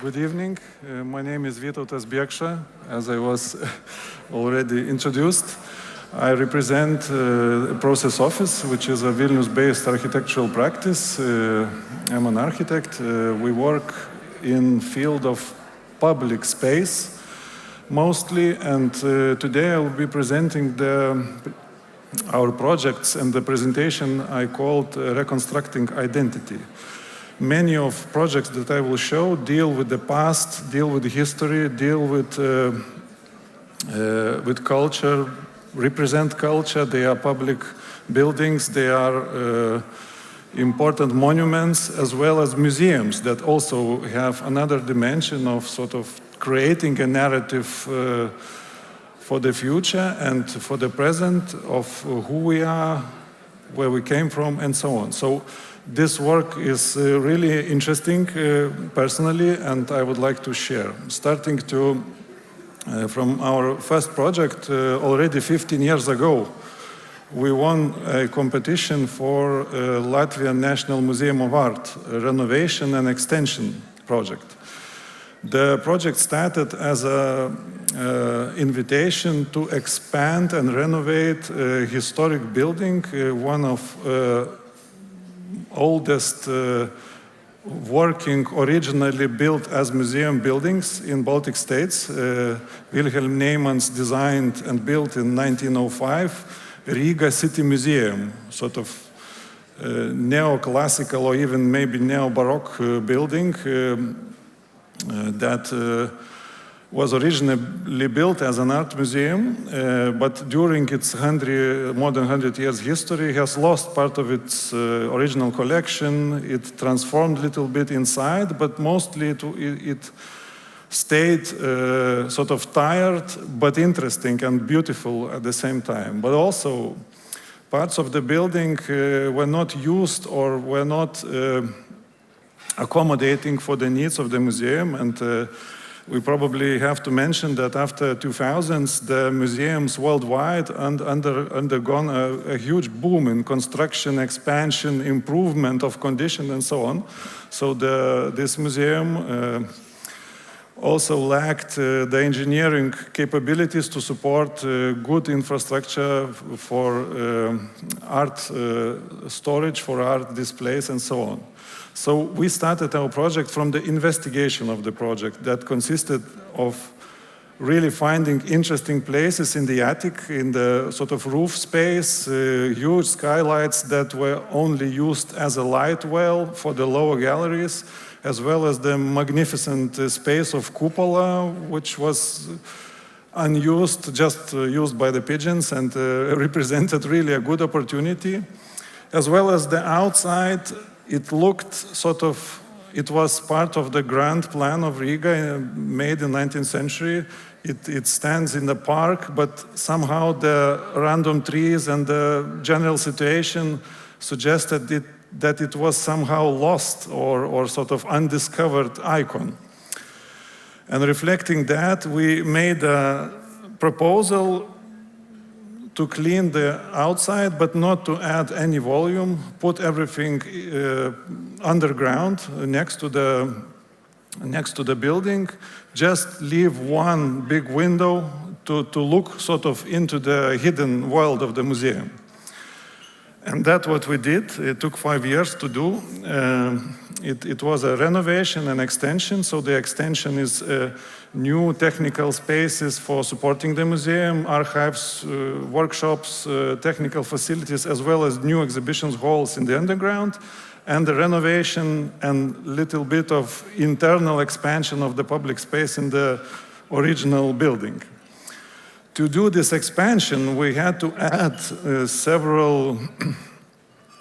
Good evening. My name is Vitautas Biekša, as I was already introduced. I represent Processoffice, which is a Vilnius-based architectural practice. I'm an architect. We work in field of public space mostly, and today I will be presenting our projects and the presentation I called Reconstructing Identity. Many of projects that I will show deal with the past, deal with history, deal with culture, represent culture. They are public buildings, they are important monuments, as well as museums that also have another dimension of sort of creating a narrative for the future and for the present of who we are, where we came from, and so on. So this work is really interesting personally, and I would like to share. Starting from our first project, already 15 years ago, we won a competition for Latvian National Museum of Art, a renovation and extension project. The project started as an invitation to expand and renovate a historic building, one of oldest working, originally built as museum buildings in Baltic states. Wilhelm Neimans designed and built in 1905 Riga City Museum, sort of neoclassical or even maybe neo-Baroque building that was originally built as an art museum, but during its more than 100 years history has lost part of its original collection. It transformed a little bit inside, but mostly it stayed sort of tired, but interesting and beautiful at the same time. But also parts of the building were not used or were not accommodating for the needs of the museum, and we probably have to mention that after 2000s, the museums worldwide undergone a huge boom in construction, expansion, improvement of condition, and so on. So this museum also lacked the engineering capabilities to support good infrastructure for art storage, for art displays, and so on. So we started our project from the investigation of the project that consisted of really finding interesting places in the attic, in the sort of roof space, huge skylights that were only used as a light well for the lower galleries, as well as the magnificent space of cupola, which was unused, just used by the pigeons, and represented really a good opportunity, as well as the outside. It looked sort of, it was part of the grand plan of Riga made in the 19th century. It stands in the park, but somehow the random trees and the general situation suggested that it was somehow lost or sort of undiscovered icon. And reflecting that, we made a proposal to clean the outside, but not to add any volume, put everything underground next to the building, just leave one big window to look sort of into the hidden world of the museum. And that's what we did. It took 5 years to do. It was a renovation and extension. So the extension is new technical spaces for supporting the museum, archives, workshops, technical facilities, as well as new exhibitions halls in the underground, and the renovation and little bit of internal expansion of the public space in the original building. To do this expansion, we had to add several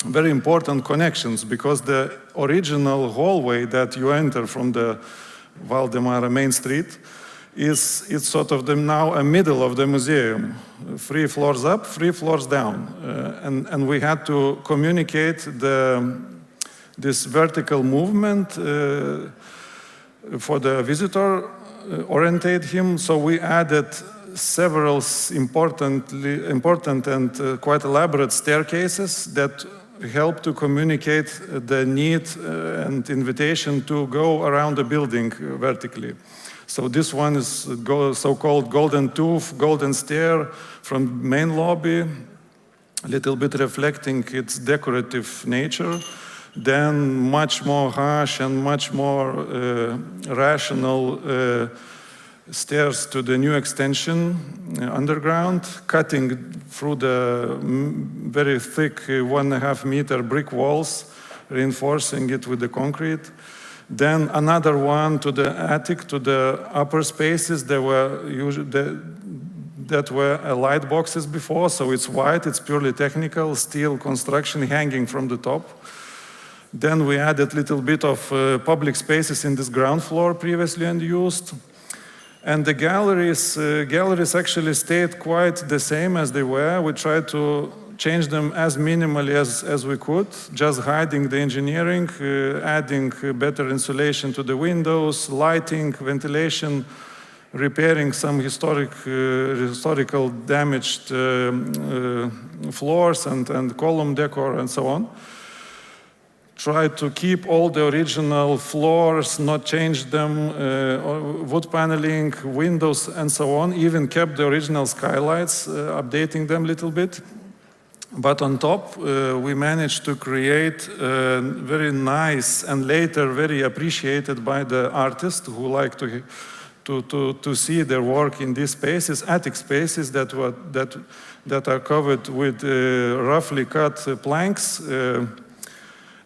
very important connections, because the original hallway that you enter from the Valdemara main street it's sort of now a middle of the museum, 3 floors up, 3 floors down, and we had to communicate this vertical movement for the visitor, orientate him. So we added several important and quite elaborate staircases that help to communicate the need and invitation to go around the building vertically. So this one is so-called golden tooth, golden stair from main lobby, a little bit reflecting its decorative nature. Then much more harsh and much more rational stairs to the new extension underground, cutting through the very thick 1.5 meter brick walls, reinforcing it with the concrete. Then another one to the attic, to the upper spaces. There were that were light boxes before, so it's white, it's purely technical, steel construction hanging from the top. Then we added a little bit of public spaces in this ground floor previously unused. And the galleries actually stayed quite the same as they were. We tried to change them as minimally as we could, just hiding the engineering, adding better insulation to the windows, lighting, ventilation, repairing some historical damaged floors and column decor and so on. Try to keep all the original floors, not change them, wood paneling, windows, and so on. Even kept the original skylights, updating them a little bit. But on top, we managed to create very nice and later very appreciated by the artists who like to see their work in these spaces, attic spaces that are covered with roughly cut planks.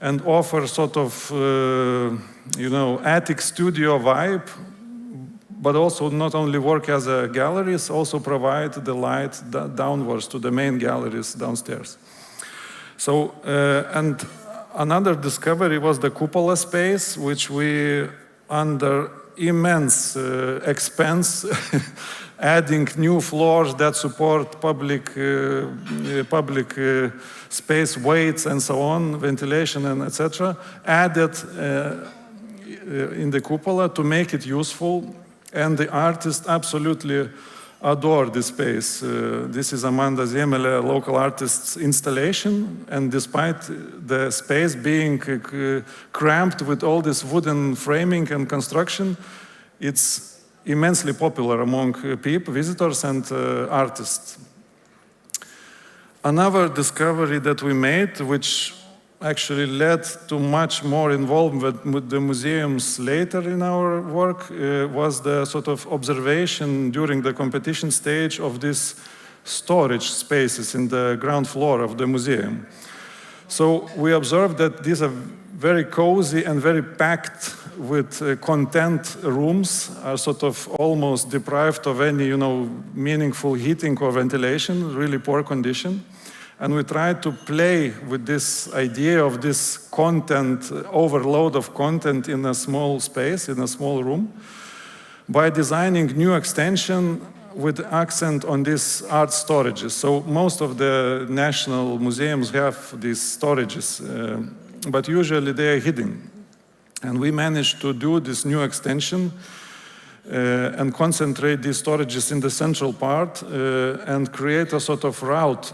And offer sort of, attic studio vibe, but also not only work as a galleries, also provide the light downwards to the main galleries downstairs. So, and another discovery was the cupola space, which we, under immense expense, adding new floors that support public space, weights and so on, ventilation and etc., added in the cupola to make it useful. And the artists absolutely adore this space. This is Amanda Ziemele, a local artist's installation, and despite the space being cramped with all this wooden framing and construction, it's immensely popular among people, visitors and artists. Another discovery that we made, which actually led to much more involvement with the museums later in our work, was the sort of observation during the competition stage of these storage spaces in the ground floor of the museum. So we observed that these are very cozy and very packed with content rooms, are sort of almost deprived of any, meaningful heating or ventilation, really poor condition. And we tried to play with this idea of this content, overload of content in a small space, in a small room, by designing new extension with accent on these art storages. So most of the national museums have these storages, but usually they are hidden. And we managed to do this new extension and concentrate these storages in the central part and create a sort of route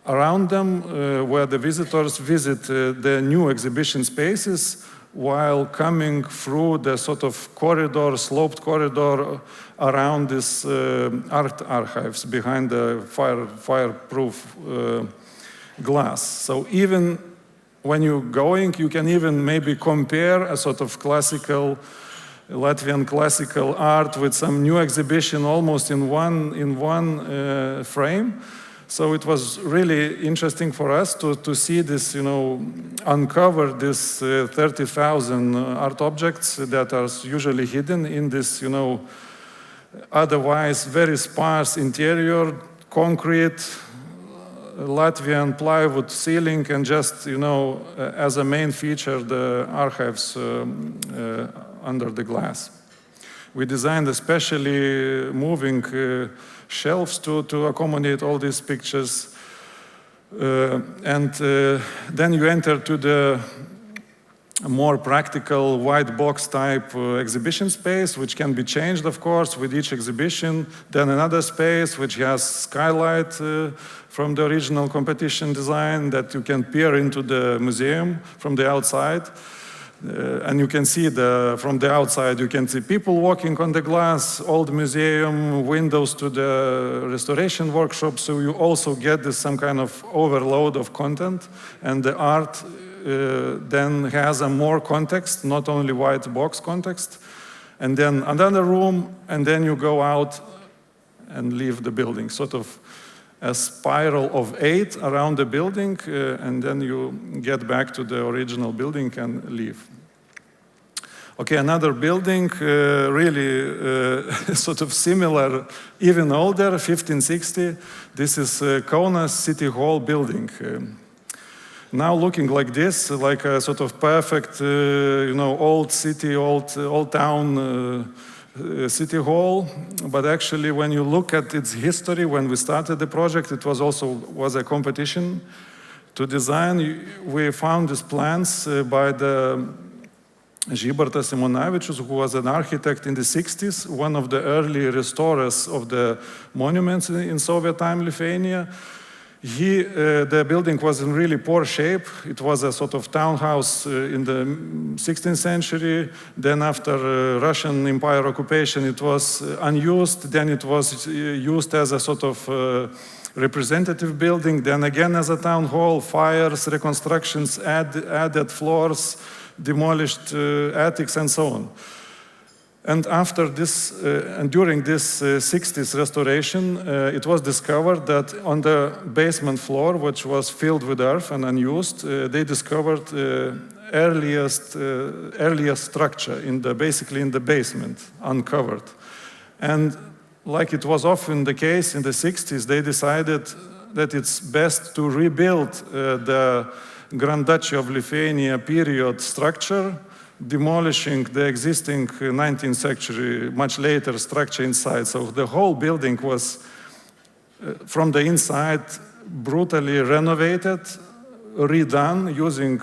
around them where the visitors visit the new exhibition spaces while coming through the sort of corridor, sloped corridor around this art archives behind the fireproof glass. So even when you're going, you can even maybe compare a sort of classical, Latvian classical art with some new exhibition almost in one frame. So it was really interesting for us to see this, uncover this 30,000 art objects that are usually hidden in this, otherwise very sparse interior, concrete, Latvian plywood ceiling, and just, as a main feature, the archives under the glass. We designed especially moving shelves to accommodate all these pictures. And then you enter to the a more practical white box type exhibition space, which can be changed, of course, with each exhibition. Then another space which has skylight from the original competition design that you can peer into the museum from the outside. And you can see from the outside, you can see people walking on the glass, old museum, windows to the restoration workshop. So you also get this some kind of overload of content, and the art then has a more context, not only white box context. And then another room, and then you go out and leave the building, sort of a spiral of 8 around the building, and then you get back to the original building and leave. Okay, another building, really sort of similar, even older, 1560. This is Kaunas City Hall building. Now looking like this, like a sort of perfect, old city, old town city hall. But actually, when you look at its history, when we started the project, it was a competition to design. We found these plans by the Žybartas Simonavičius, who was an architect in the 60s, one of the early restorers of the monuments in Soviet time Lithuania. The building was in really poor shape. It was a sort of townhouse in the 16th century. Then after Russian Empire occupation, it was unused. Then it was used as a sort of representative building. Then again as a town hall, fires, reconstructions, added floors, demolished attics, and so on. And after this, and during this 60s restoration, it was discovered that on the basement floor, which was filled with earth and unused, they discovered earliest structure basically in the basement, uncovered. And like it was often the case in the 60s, they decided that it's best to rebuild the Grand Duchy of Lithuania period structure, demolishing the existing 19th century, much later structure inside. So the whole building was, from the inside, brutally renovated, redone using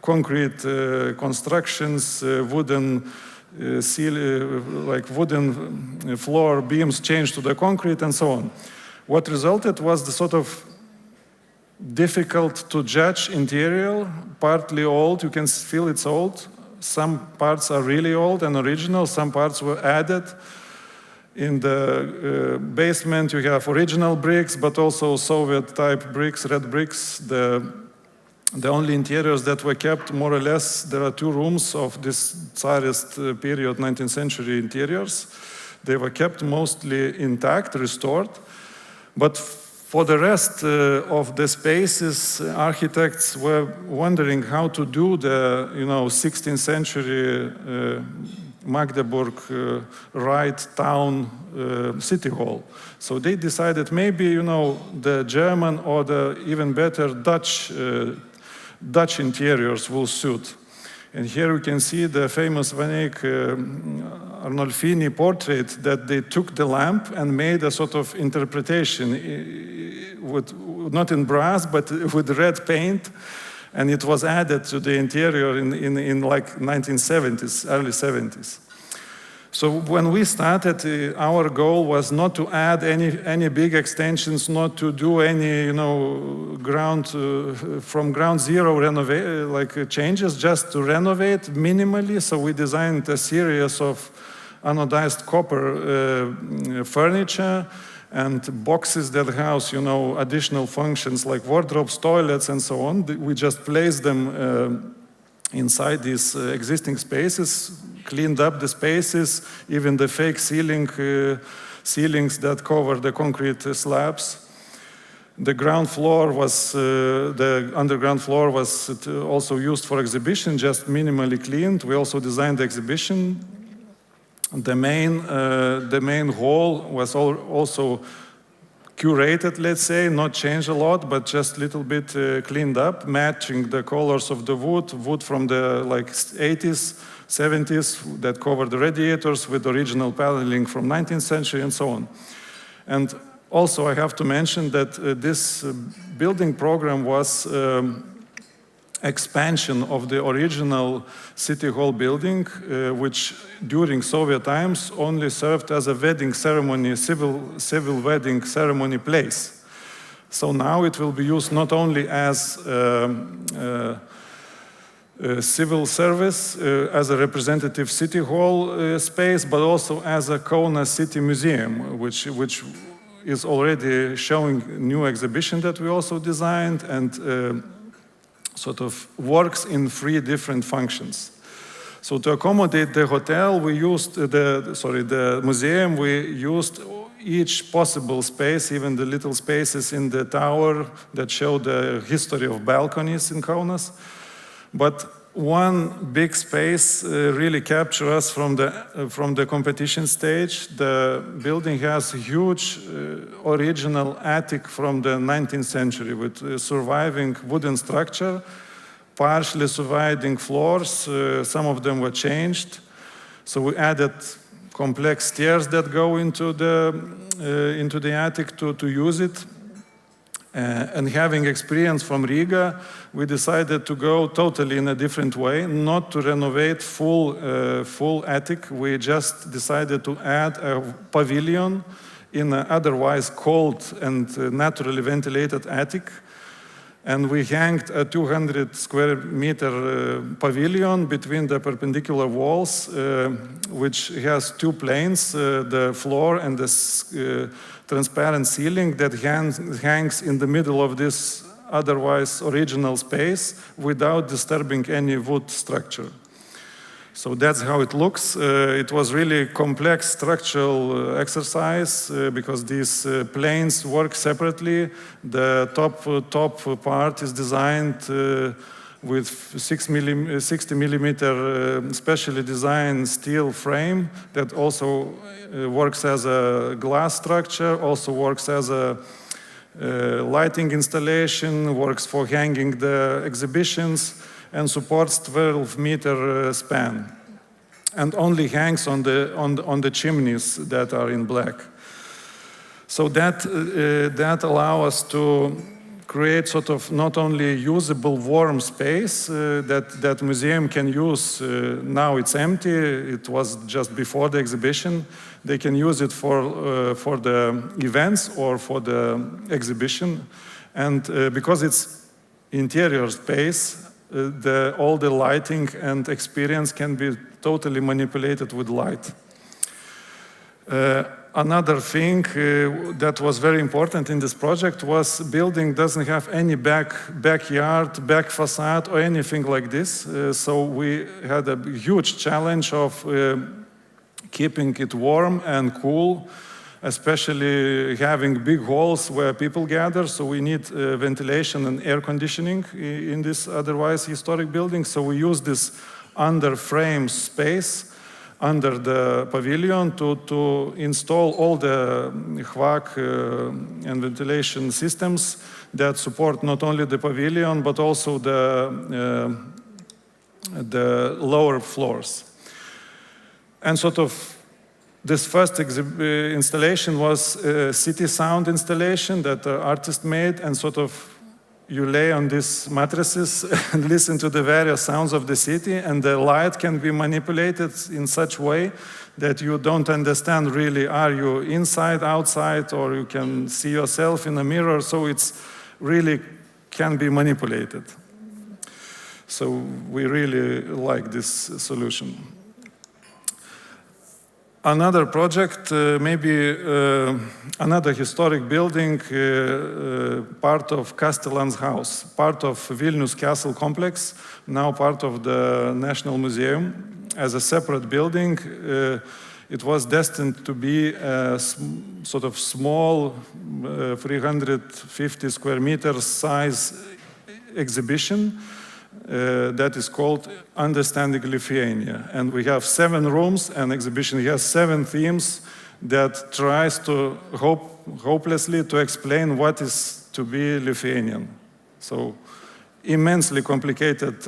concrete constructions, wooden wooden floor beams changed to the concrete, and so on. What resulted was the sort of difficult to judge interior, partly old. You can feel it's old. Some parts are really old and original. Some parts were added. In the basement, you have original bricks, but also Soviet-type bricks, red bricks. The only interiors that were kept, more or less, there are 2 rooms of this Tsarist period, 19th century interiors. They were kept mostly intact, restored. But for the rest of the spaces, architects were wondering how to do the 16th century Magdeburg right town city hall. So they decided maybe the German or the even better Dutch interiors will suit. And here we can see the famous Van Eyck Arnolfini portrait that they took the lamp and made a sort of interpretation, not in brass, but with red paint. And it was added to the interior in like 1970s, early 70s. So when we started, our goal was not to add any big extensions, not to do any from ground zero changes, just to renovate minimally. So we designed a series of anodized copper furniture and boxes that house additional functions like wardrobes, toilets, and so on. We just placed them inside these existing spaces, cleaned up the spaces, even the fake ceilings that cover the concrete slabs. The ground floor the underground floor was also used for exhibition, just minimally cleaned. We also designed the exhibition. The main hall was also curated, let's say, not changed a lot, but just a little bit cleaned up, matching the colors of the wood from the 80s, 70s that covered the radiators with original paneling from 19th century and so on. And also I have to mention that this building program was expansion of the original city hall building, which during Soviet times only served as a wedding ceremony, civil wedding ceremony place. So now it will be used not only as civil service, as a representative city hall space, but also as a Kaunas City Museum, which is already showing new exhibition that we also designed and sort of works in 3 different functions. So to accommodate the hotel, we used the museum, we used each possible space, even the little spaces in the tower that show the history of balconies in Kaunas. But one big space really captured us from the competition stage. The building has a huge original attic from the 19th century with a surviving wooden structure, partially surviving floors. Some of them were changed. So we added complex stairs that go into the attic to use it. And having experience from Riga, we decided to go totally in a different way, not to renovate full attic. We just decided to add a pavilion in an otherwise cold and naturally ventilated attic. And we hanged a 200 square meter pavilion between the perpendicular walls, which has 2 planes, the floor and the transparent ceiling that hangs in the middle of this otherwise original space without disturbing any wood structure. So that's how it looks. It was really complex structural exercise because these planes work separately. The top part is designed with 60 millimeter specially designed steel frame that also works as a glass structure, also works as a lighting installation, works for hanging the exhibitions, and supports 12-meter span, and only hangs on the chimneys that are in black. So that allows us to create sort of not only usable warm space that museum can use. Now it's empty. It was just before the exhibition. They can use it for the events or for the exhibition, and because it's interior space, all the lighting and experience can be totally manipulated with light. Another thing that was very important in this project was building doesn't have any backyard, back facade, or anything like this. So we had a huge challenge of keeping it warm and cool, especially having big halls where people gather. So we need ventilation and air conditioning in this otherwise historic building. So we use this under frame space under the pavilion to install all the HVAC and ventilation systems that support not only the pavilion but also the lower floors. And sort of this first installation was a city sound installation that the artist made, and sort of you lay on these mattresses and listen to the various sounds of the city, and the light can be manipulated in such way that you don't understand really, are you inside, outside, or you can see yourself in a mirror, so it's really can be manipulated. So we really like this solution. Another project, maybe another historic building, part of Castellan's house, part of Vilnius Castle complex, now part of the National Museum. As a separate building, it was destined to be a sort of small 350 square meter size exhibition that is called Understanding Lithuania. And we have 7 rooms, and exhibition has 7 themes that tries to hopelessly to explain what is to be Lithuanian. So immensely complicated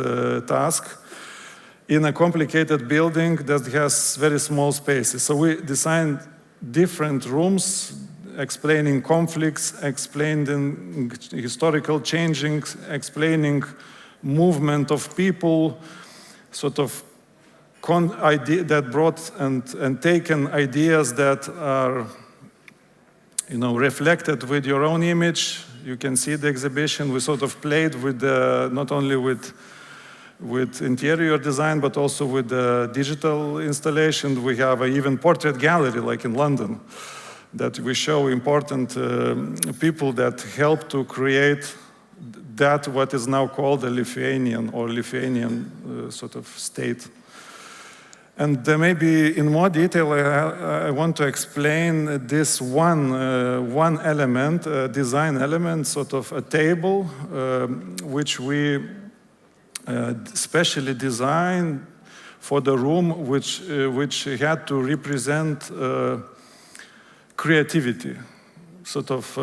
task in a complicated building that has very small spaces. So we designed different rooms explaining conflicts, explaining historical changings, explaining movement of people, sort of that brought and taken ideas that are, reflected with your own image. You can see the exhibition. We sort of played with not only with interior design, but also with the digital installation. We have an even portrait gallery, like in London, that we show important people that help to create that what is now called a Lithuanian sort of state. And maybe in more detail, I want to explain this one element, design element, sort of a table, which we specially designed for the room, which had to represent creativity, sort of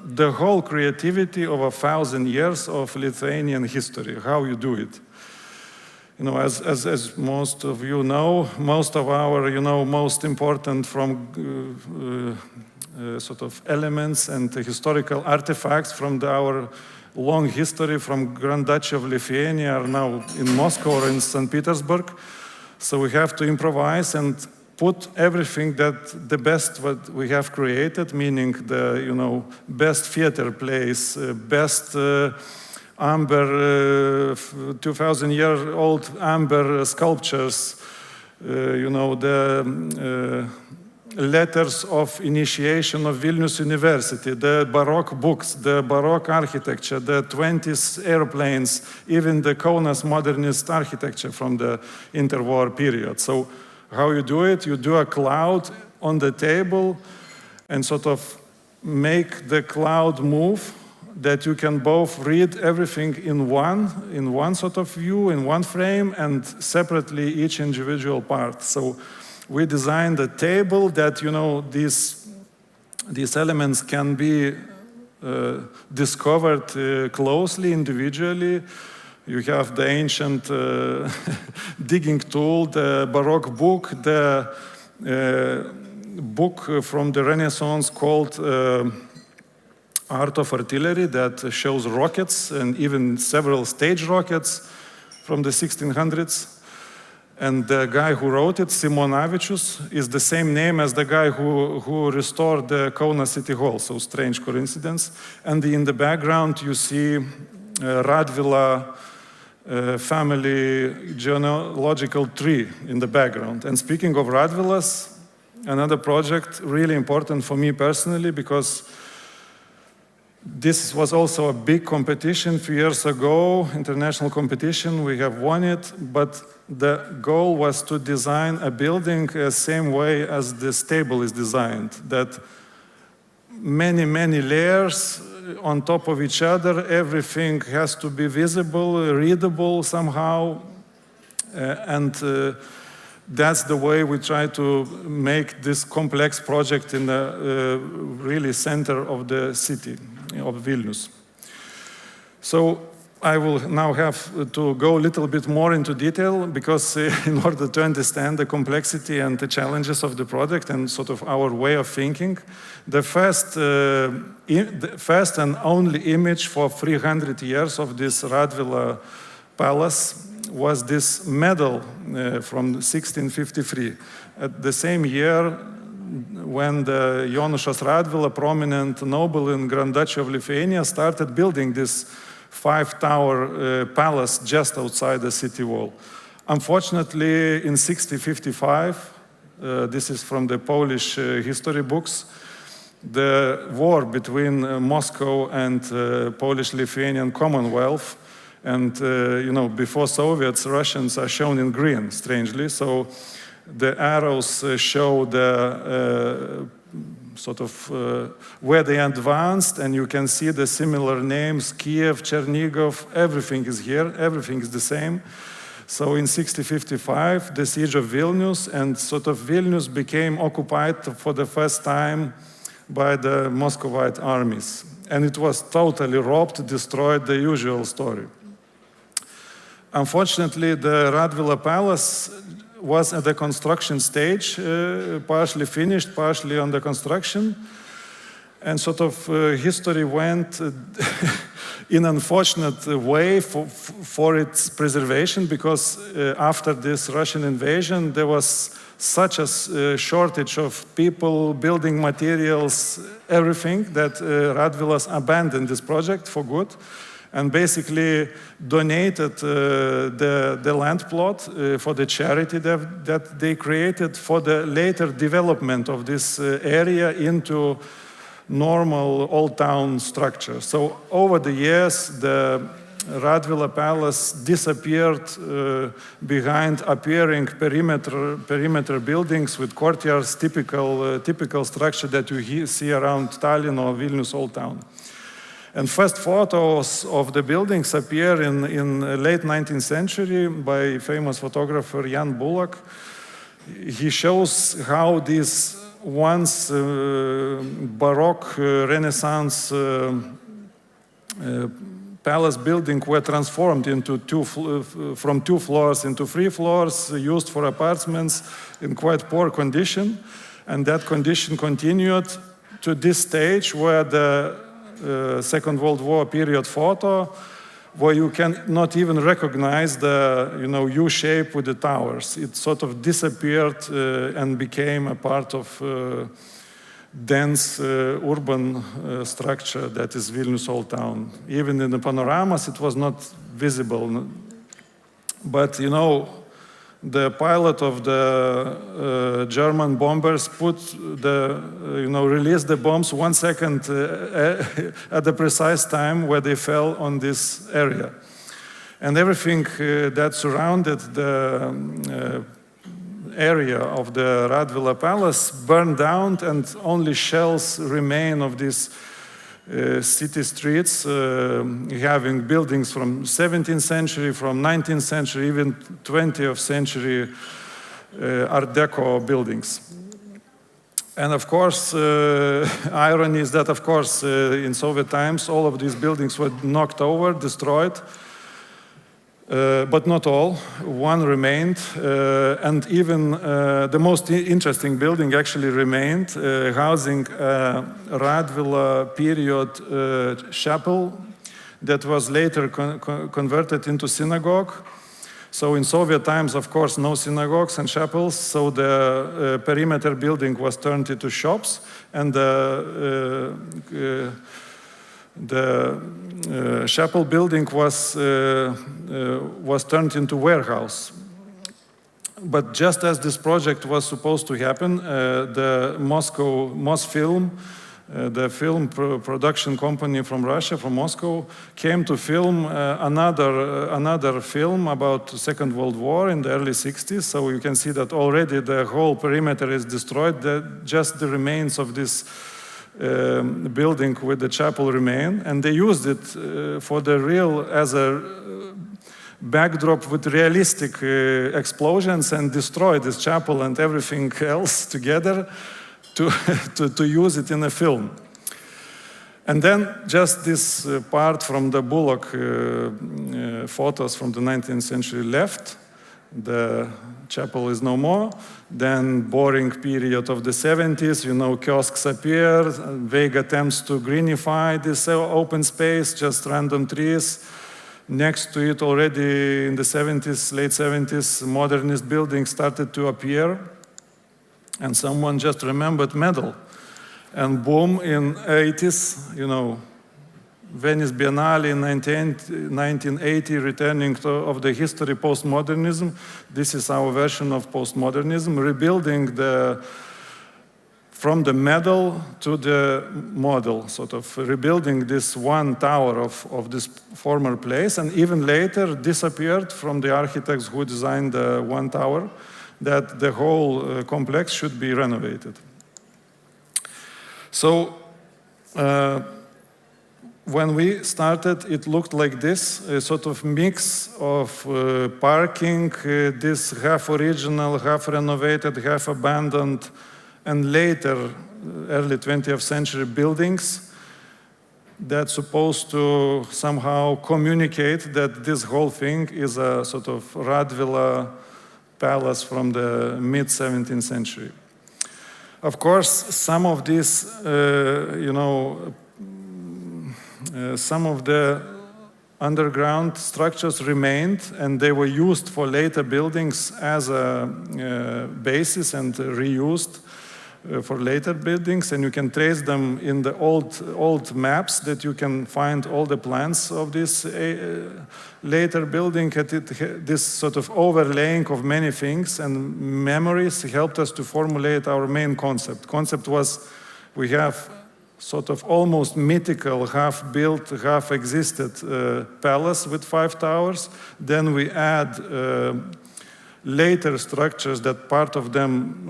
the whole creativity of 1,000 years of Lithuanian history, how you do it. As most of you know, most of our, most important from sort of elements and historical artifacts from our long history from Grand Duchy of Lithuania are now in Moscow or in St. Petersburg. So we have to improvise and put everything that the best what we have created, meaning the best theater plays, best amber 2,000-year-old amber sculptures, the letters of initiation of Vilnius University, the Baroque books, the Baroque architecture, the 20th airplanes, even the Kaunas modernist architecture from the interwar period. So how you do it? You do a cloud on the table and sort of make the cloud move, that you can both read everything in one sort of view, in one frame, and separately each individual part. So we designed a table that, these elements can be discovered closely, individually. You have the ancient digging tool, the Baroque book, the book from the Renaissance called Art of Artillery that shows rockets and even several stage rockets from the 1600s. And the guy who wrote it, Simonavičius, is the same name as the guy who restored the Kaunas City Hall, so strange coincidence. And in the background you see Radvila family genealogical tree in the background. And speaking of Radvilas, another project really important for me personally, because this was also a big competition a few years ago, international competition. We have won it, but the goal was to design a building the same way as this table is designed, that many, many layers on top of each other, everything has to be visible, readable somehow, and that's the way we try to make this complex project in the really center of the city of Vilnius. So I will now have to go a little bit more into detail, because in order to understand the complexity and the challenges of the project and sort of our way of thinking, the first and only image for 300 years of this Radvila palace was this medal from 1653. At the same year, when the Jonušas Radvila, prominent noble in Grand Duchy of Lithuania, started building this 5-tower palace just outside the city wall. Unfortunately, in 1655, this is from the Polish history books, the war between Moscow and Polish-Lithuanian Commonwealth, and before Soviets, Russians are shown in green, strangely. So the arrows show the sort of where they advanced, and you can see the similar names, Kiev, Chernigov, everything is here, everything is the same. So in 1655, the siege of Vilnius, and sort of Vilnius became occupied for the first time by the Muscovite armies. And it was totally robbed, destroyed, the usual story. Unfortunately, the Radvila Palace was at the construction stage, partially finished, partially under construction. And sort of history went in an unfortunate way for its preservation, because after this Russian invasion, there was such a shortage of people, building materials, everything, that Radvilas abandoned this project for good and basically donated the land plot for the charity that they created for the later development of this area into normal old town structure. So over the years, the Radvila Palace disappeared behind appearing perimeter buildings with courtyards, typical structure that you see around Tallinn or Vilnius Old Town. And first photos of the buildings appear in late 19th century by famous photographer Jan Bullock. He shows how these once Baroque Renaissance palace building were transformed into from 2 floors into 3 floors, used for apartments in quite poor condition. And that condition continued to this stage where the Second World War period photo, where you can not even recognize the U-shape with the towers. It sort of disappeared and became a part of dense urban structure that is Vilnius Old Town. Even in the panoramas, it was not visible. But the pilot of the German bombers released the bombs 1 second at the precise time where they fell on this area. And everything that surrounded the area of the Radvila Palace burned down, and only shells remain of these city streets, having buildings from 17th century, from 19th century, even 20th century Art Deco buildings. And of course, irony is that, of course, in Soviet times, all of these buildings were knocked over, destroyed. But not all. One remained, and even the most interesting building actually remained, housing a Radvila period chapel that was later converted into synagogue. So in Soviet times, of course, no synagogues and chapels, so the perimeter building was turned into shops, and the chapel building was turned into warehouse. But just as this project was supposed to happen, the Mosfilm, the film production company from Russia, from Moscow, came to film another film about the Second World War in the early 60s. So you can see that already the whole perimeter is destroyed. Just the remains of this building with the chapel remain, and they used it for the real, as a backdrop with realistic explosions, and destroyed this chapel and everything else together to use it in a film. And then just this part from the Bullock photos from the 19th century left. The chapel is no more. Then boring period of the 70s, kiosks appear, vague attempts to greenify this open space, just random trees. Next to it, already in the 70s, late 70s, modernist buildings started to appear. And someone just remembered medal. And boom, in 80s, Venice Biennale in 1980, returning of the history postmodernism. This is our version of postmodernism, rebuilding from the medal to the model, sort of rebuilding this one tower of this former place, and even later disappeared from the architects who designed the one tower, that the whole complex should be renovated. So, when we started, it looked like this, a sort of mix of parking, this half original, half renovated, half abandoned, and later, early 20th century buildings that's supposed to somehow communicate that this whole thing is a sort of Radvila palace from the mid-17th century. Of course, some of these, some of the underground structures remained, and they were used for later buildings as a basis and reused for later buildings. And you can trace them in the old maps that you can find all the plans of this later building. This sort of overlaying of many things and memories helped us to formulate our main concept. Concept was we have sort of almost mythical, half-built, half-existed palace with 5 towers. Then we add later structures that part of them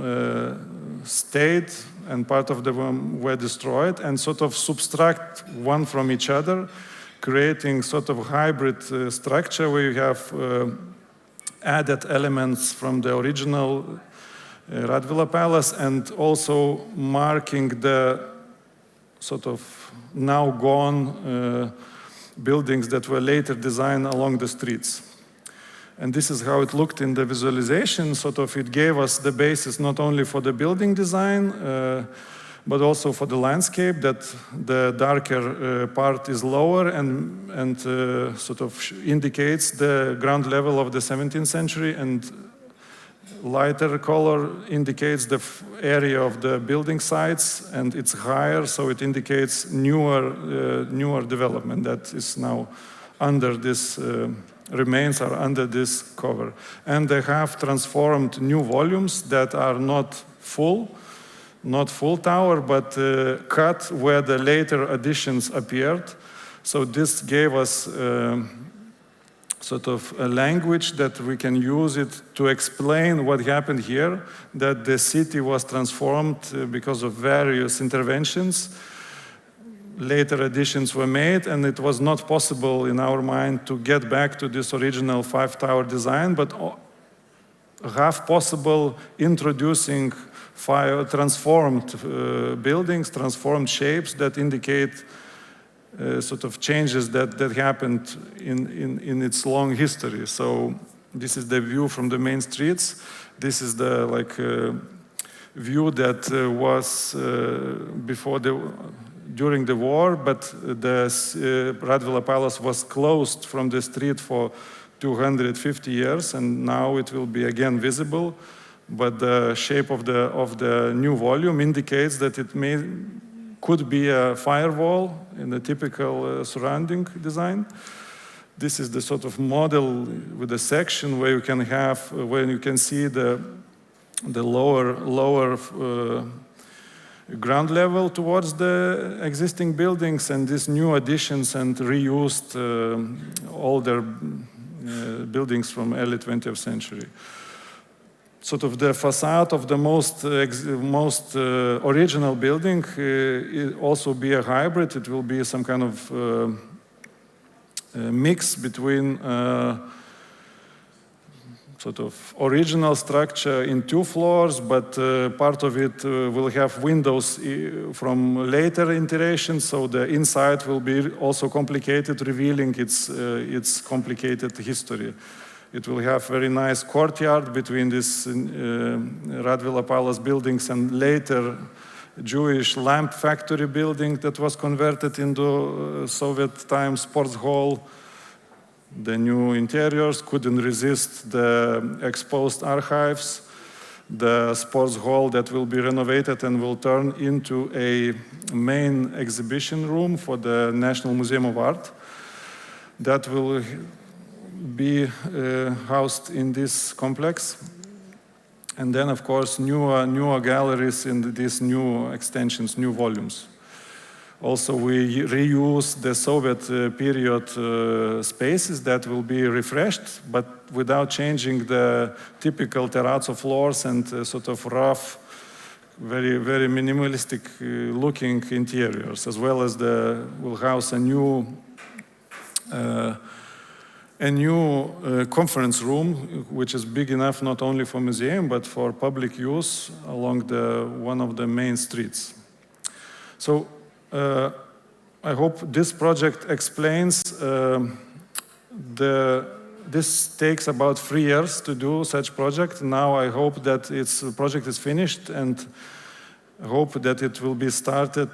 stayed and part of them were destroyed, and sort of subtract one from each other, creating sort of hybrid structure where you have added elements from the original Radvila Palace and also marking the sort of now gone buildings that were later designed along the streets. And this is how it looked in the visualization. Sort of it gave us the basis not only for the building design, but also for the landscape, that the darker part is lower and sort of indicates the ground level of the 17th century, and lighter color indicates the area of the building sites, and it's higher, so it indicates newer development that is now under this, remains are under this cover. And they have transformed new volumes that are not full tower, but cut where the later additions appeared. So this gave us sort of a language that we can use it to explain what happened here, that the city was transformed because of various interventions. Later additions were made, and it was not possible in our mind to get back to this original 5-tower design, but half possible introducing transformed buildings, transformed shapes that indicate sort of changes that happened in its long history. So this is the view from the main streets. This is the view that was during the war, but the Radvila Palace was closed from the street for 250 years, and now it will be again visible. But the shape of the new volume indicates that it could be a firewall in the typical surrounding design. This is the sort of model with a section where you can have, where you can see the lower ground level towards the existing buildings, and these new additions and reused older buildings from early 20th century. Sort of the facade of the most original building it also be a hybrid. It will be some kind of mix between sort of original structure in 2 floors, but part of it will have windows from later iterations, so the inside will be also complicated, revealing its complicated history. It will have very nice courtyard between this Radvila Palace buildings and later Jewish lamp factory building that was converted into Soviet time sports hall. The new interiors couldn't resist the exposed archives. The sports hall that will be renovated and will turn into a main exhibition room for the National Museum of Art that will be housed in this complex. And then, of course, newer galleries in these new extensions, new volumes. Also, we reuse the Soviet period spaces that will be refreshed, but without changing the typical terrazzo floors and sort of rough, very, very minimalistic looking interiors, as well as will house a new conference room, which is big enough not only for museum, but for public use along one of the main streets. So I hope this project explains this takes about 3 years to do such project. Now I hope that its project is finished, and hope that it will be started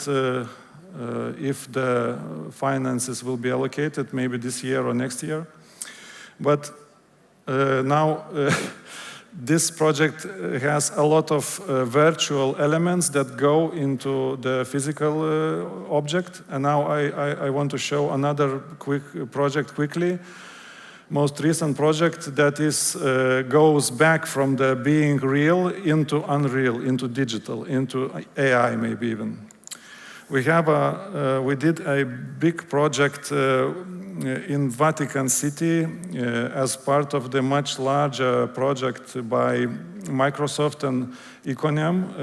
if the finances will be allocated, maybe this year or next year. But now this project has a lot of virtual elements that go into the physical object. And now I want to show another project quickly. Most recent project that is goes back from the being real into unreal, into digital, into AI maybe even. We did a big project in Vatican City as part of the much larger project by Microsoft and Iconem.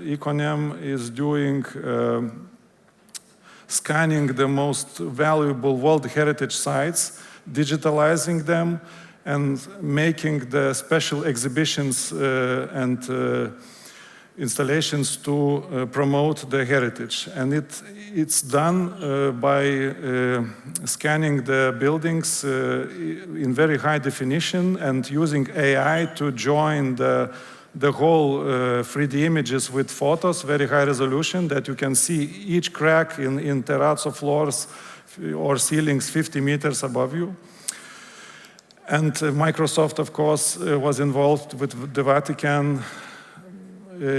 Iconem is doing scanning the most valuable World Heritage sites, digitalizing them, and making the special exhibitions and installations to promote the heritage. And it's done by scanning the buildings in very high definition and using AI to join the whole 3D images with photos, very high resolution, that you can see each crack in terrazzo floors or ceilings 50 meters above you. And Microsoft, of course, was involved with the Vatican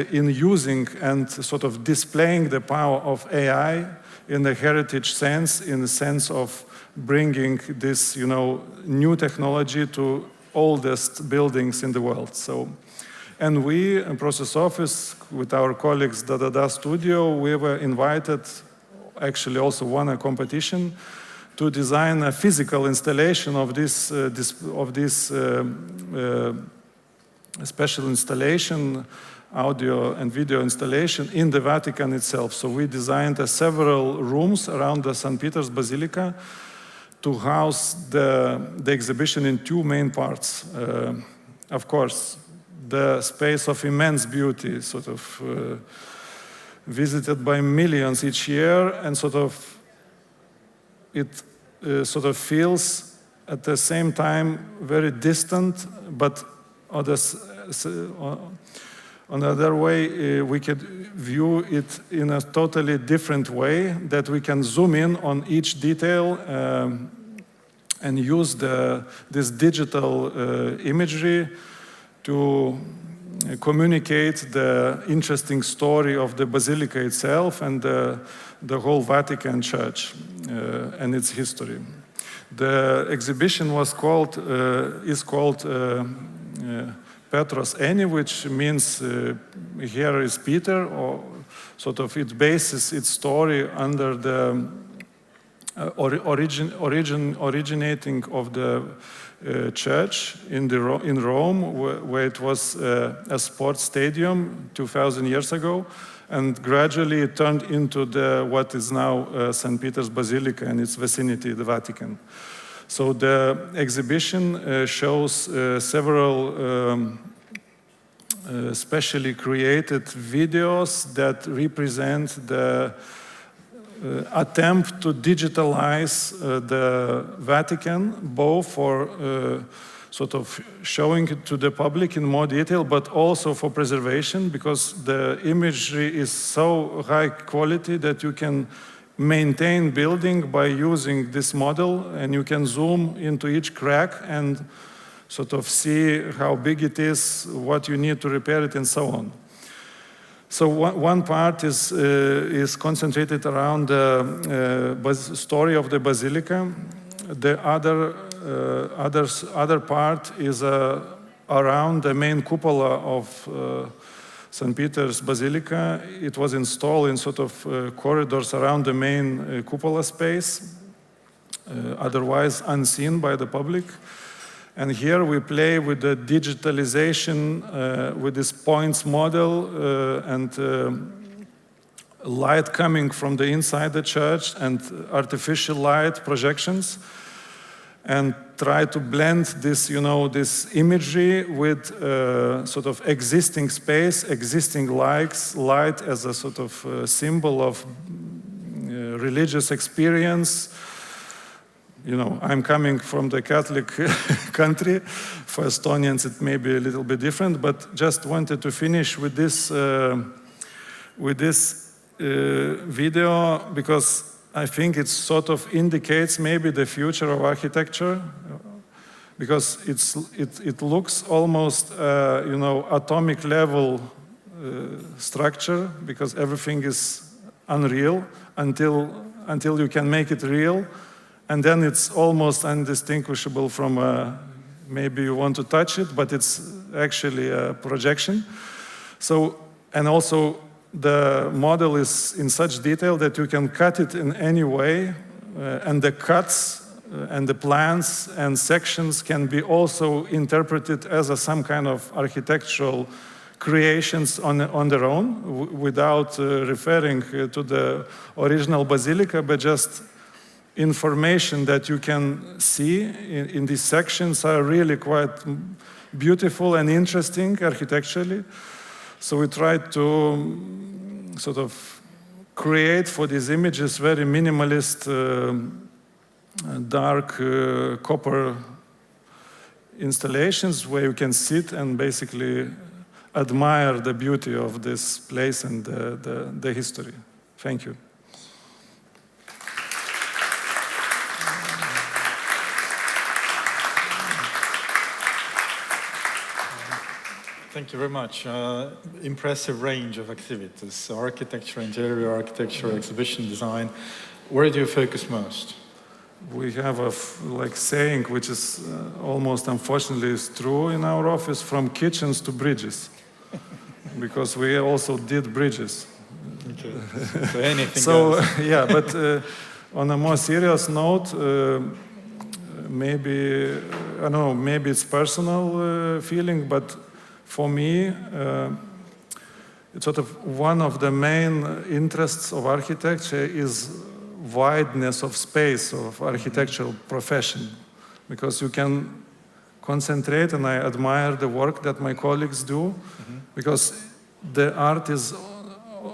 in using and sort of displaying the power of AI in the heritage sense, in the sense of bringing this, new technology to oldest buildings in the world. So, and we, in Processoffice, with our colleagues Dada Studio, we were invited, actually also won a competition, to design a physical installation of this special installation, audio and video installation in the Vatican itself. So we designed several rooms around the St. Peter's Basilica to house the exhibition in two main parts. Of course, the space of immense beauty, sort of visited by millions each year, and it sort of feels at the same time very distant, but on the other way, we could view it in a totally different way, that we can zoom in on each detail and use this digital imagery to communicate the interesting story of the Basilica itself and the whole Vatican Church and its history. The exhibition is called Petros Eni, which means here is Peter, or sort of it bases its story under the originating of the church in Rome, where it was a sports stadium 2,000 years ago, and gradually it turned into what is now St. Peter's Basilica and its vicinity, the Vatican. So the exhibition shows several specially created videos that represent the attempt to digitalize the Vatican, both for sort of showing it to the public in more detail, but also for preservation, because the imagery is so high quality that you can maintain building by using this model, and you can zoom into each crack and sort of see how big it is, what you need to repair it, and so on. So one part is concentrated around the story of the Basilica. The other part is around the main cupola of St. Peter's Basilica. It was installed in sort of corridors around the main cupola space, otherwise unseen by the public. And here we play with the digitalization with this points model and light coming from the inside the church and artificial light projections, and try to blend this, this imagery with sort of existing space, existing light as a sort of symbol of religious experience. I'm coming from the Catholic country. For Estonians, it may be a little bit different, but just wanted to finish with this with this video because I think it sort of indicates maybe the future of architecture, because it looks almost, atomic level structure, because everything is unreal until you can make it real, and then it's almost undistinguishable from maybe you want to touch it, but it's actually a projection. So, and also the model is in such detail that you can cut it in any way, and the cuts and the plans and sections can be also interpreted as some kind of architectural creations on their own, without referring to the original basilica, but just information that you can see in these sections are really quite beautiful and interesting architecturally. So we tried to sort of create for these images very minimalist, dark copper installations where you can sit and basically admire the beauty of this place and the history. Thank you. Thank you very much. Impressive range of activities: architecture, interior architecture, exhibition design. Where do you focus most? We have a saying, which is almost unfortunately is true in our office: from kitchens to bridges, because we also did bridges. Okay. So anything so else? Yeah, but on a more serious note, maybe I don't know, maybe it's personal feeling, but for me, it's sort of one of the main interests of architecture is wideness of space of architectural profession, because you can concentrate, and I admire the work that my colleagues do, because the art is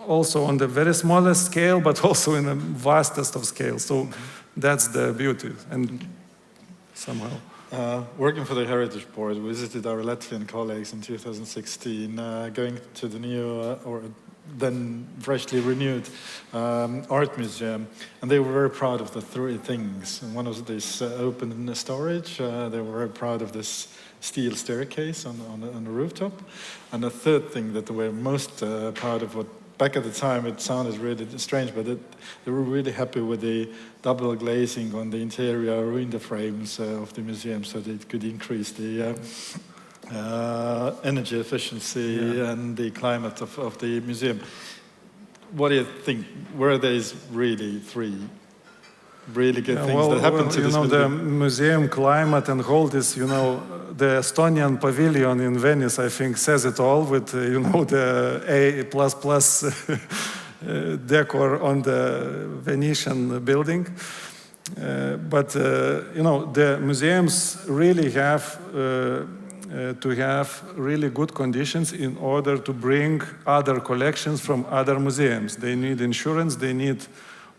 also on the very smallest scale, but also in the vastest of scales. So that's the beauty, and somehow. Working for the Heritage Board, we visited our Latvian colleagues in 2016, going to the new, or then freshly renewed art museum, and they were very proud of the three things. And one was this open storage. They were very proud of this steel staircase on the rooftop. And the third thing that they were most proud of, what back at the time it sounded really strange, but they were really happy with the double glazing on the interior window frames of the museum, so that it could increase the energy efficiency and the climate of the museum. What do you think? Were these really three really good things that happened to this museum? The museum climate and all this, the Estonian pavilion in Venice, I think, says it all with, the A++ decor on the Venetian building. But the museums really have to have really good conditions in order to bring other collections from other museums. They need insurance, they need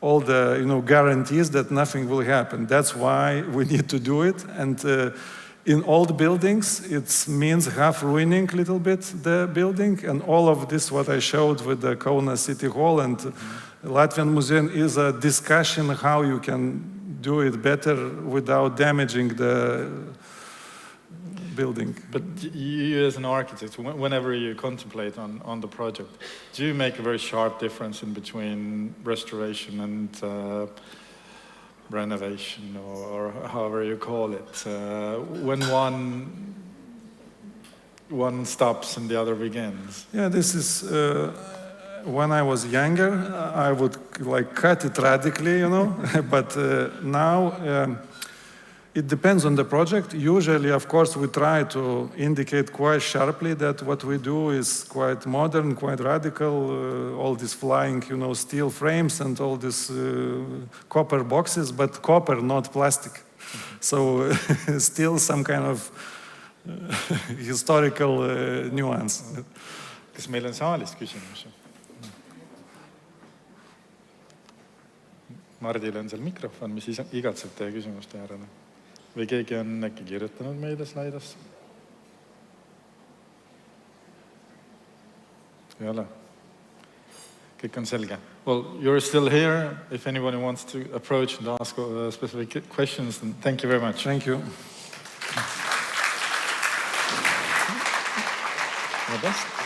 all the guarantees that nothing will happen. That's why we need to do it. And in old buildings, it means half ruining a little bit the building. And all of this, what I showed with the Kaunas City Hall and Latvian Museum, is a discussion how you can do it better without damaging the building. But you as an architect, whenever you contemplate on the project, do you make a very sharp difference in between restoration and renovation, or however you call it, when one stops and the other begins? Yeah, this is, when I was younger, I would cut it radically, but now, it depends on the project. Usually, of course, we try to indicate quite sharply that what we do is quite modern, quite radical, all these flying, steel frames and all these copper boxes, but copper, not plastic. So still some kind of historical nuance. Kas meil on saalist küsimus? Mardil on seal mikrofon, mis igatseb teie küsimuste järele. Või keegi on äkki kirjutanud meile slaidosse? Ei ole. kõik on selge. Well, you're still here. If anyone wants to approach and ask specific questions, then thank you very much. Thank you. All the best.